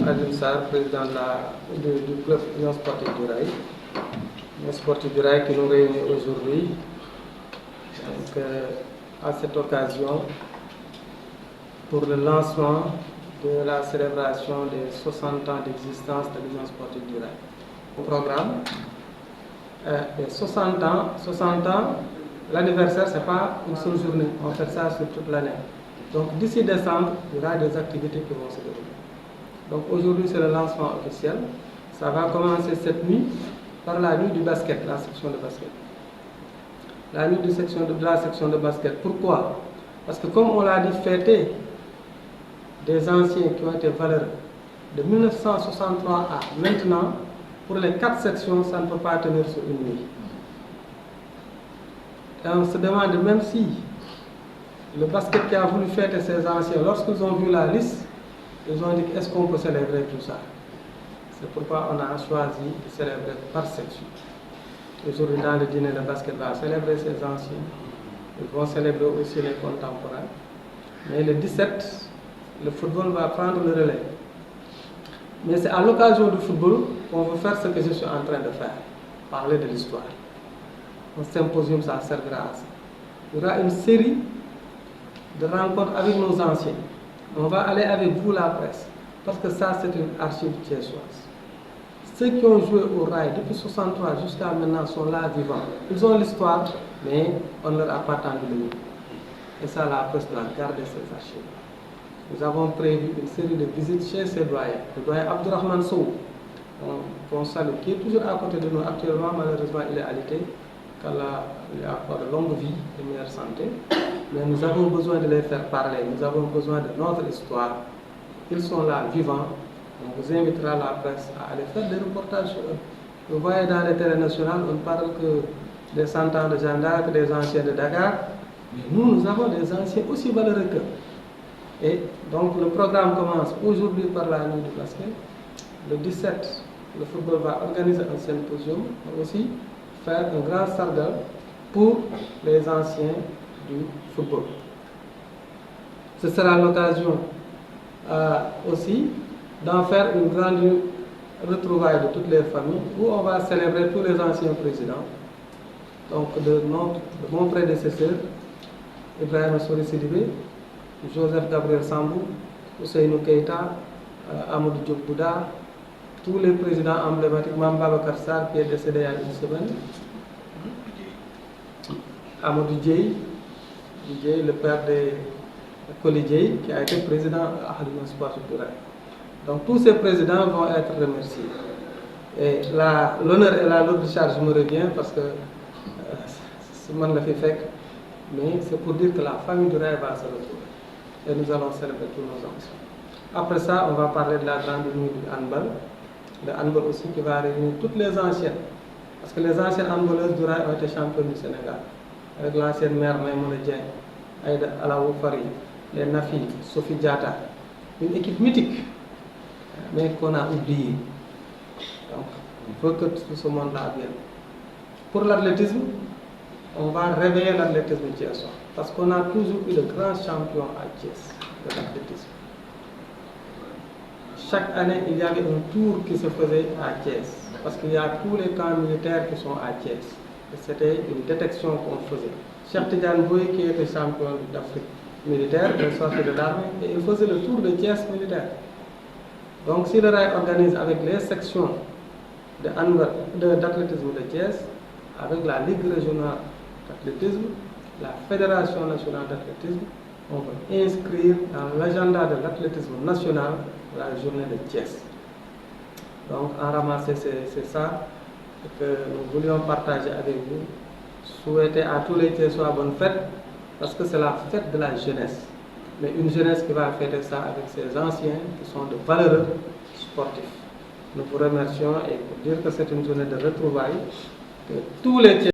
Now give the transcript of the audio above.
Alioune Sarr, président du club Union Sportive du Rail. Union Sportive du Rail qui nous réunit aujourd'hui. Donc, à cette occasion, pour le lancement de la célébration des 60 ans d'existence de l'Union Sportive du Rail. Au programme, les 60 ans, l'anniversaire, ce n'est pas une seule journée, on fait ça sur toute l'année. Donc d'ici décembre, il y aura des activités qui vont se dérouler. Donc aujourd'hui, c'est le lancement officiel. Ça va commencer cette nuit par la nuit du basket, la section de basket. La nuit de la section de basket. Pourquoi? Parce que comme on l'a dit, fêter des anciens qui ont été valeureux de 1963 à maintenant, pour les 4 sections, ça ne peut pas tenir sur une nuit. Et on se demande même si le basket qui a voulu fêter ces anciens, lorsqu'ils ont vu la liste, ils ont dit est-ce qu'on peut célébrer tout ça? C'est pourquoi on a choisi de célébrer par section. Aujourd'hui, dans le dîner, le basket va célébrer ses anciens. Ils vont célébrer aussi les contemporains. Mais le 17, le football va prendre le relais. Mais c'est à l'occasion du football qu'on veut faire ce que je suis en train de faire, parler de l'histoire. Un symposium, ça servira à ça. Il y aura une série de rencontres avec nos anciens. On va aller avec vous, la presse, parce que ça, c'est une archive thiessoise. Ceux qui ont joué au rail depuis 63 jusqu'à maintenant sont là vivants. Ils ont l'histoire, mais on ne leur a pas tendu le micro. Et ça, la presse doit garder ces archives. Nous avons prévu une série de visites chez ces doyens. Le doyen Abdourahmane Sow, qu'on salue, qui est toujours à côté de nous actuellement, malheureusement il est alité, qu'Allah lui accorde de longue vie et meilleure santé. Mais nous avons besoin de les faire parler, nous avons besoin de notre histoire. Ils sont là, vivants. On vous invitera la presse à aller faire des reportages sur eux. Vous voyez dans les télé nationales, on ne parle que des centaines de gendarmes, des anciens de Dakar. Mais nous avons des anciens aussi valeureux qu'eux. Et donc le programme commence aujourd'hui par la nuit du basket. Le 17, le football va organiser un symposium, mais aussi faire un grand sargal pour les anciens du football. Ce sera l'occasion aussi d'en faire une grande retrouvaille de toutes les familles où on va célébrer tous les anciens présidents. Donc de mon prédécesseur, Ibrahima Sori Sidibé, Joseph Gabriel Sambou, Ousseynou Keïta, Amadou Diop Bouda, tous les présidents emblématiques, Mame Babacar Sarr qui est décédé il y a une semaine, Amadou Dieye, le père de Koli Dieye, qui a été président à l'Union Sportive du Rail. Donc tous ces présidents vont être remerciés. Et l'honneur et la lourde charge me revient parce que c'est moi qui l'ai fait, mais c'est pour dire que la famille du Rail va se retrouver. Et nous allons célébrer tous nos anciens. Après ça, on va parler de la grande nuit du handball. Le handball aussi qui va réunir toutes les anciennes. Parce que les anciennes handballeuses du Rail ont été championnes du Sénégal. Avec l'ancienne mère Maïmouna Dieng, Aïda Alaou Fari, les Nafi, Sophie Diata. Une équipe mythique, mais qu'on a oubliée. Donc, il faut que tout ce monde-là vienne. Pour l'athlétisme, on va réveiller l'athlétisme thiessois. Parce qu'on a toujours eu de grands champions à Thiès de l'athlétisme. Chaque année, il y avait un tour qui se faisait à Thiès. Parce qu'il y a tous les camps militaires qui sont à Thiès. Et c'était une détection qu'on faisait. Cheikh Tidiane Boye, qui était champion d'Afrique militaire, il sortait de l'armée et il faisait le tour de Thiès militaire. Donc si le Rail organise avec les sections d'athlétisme de Thiès, avec la Ligue régionale d'athlétisme, la Fédération nationale d'athlétisme, on va inscrire dans l'agenda de l'athlétisme national la journée de Thiès. Donc en ramasser, c'est ça que nous voulions partager avec vous. Souhaiter à tous les Thiessois bonne fête, parce que c'est la fête de la jeunesse. Mais une jeunesse qui va fêter ça avec ses anciens qui sont de valeureux sportifs. Nous vous remercions et pour dire que c'est une journée de retrouvailles, que tous les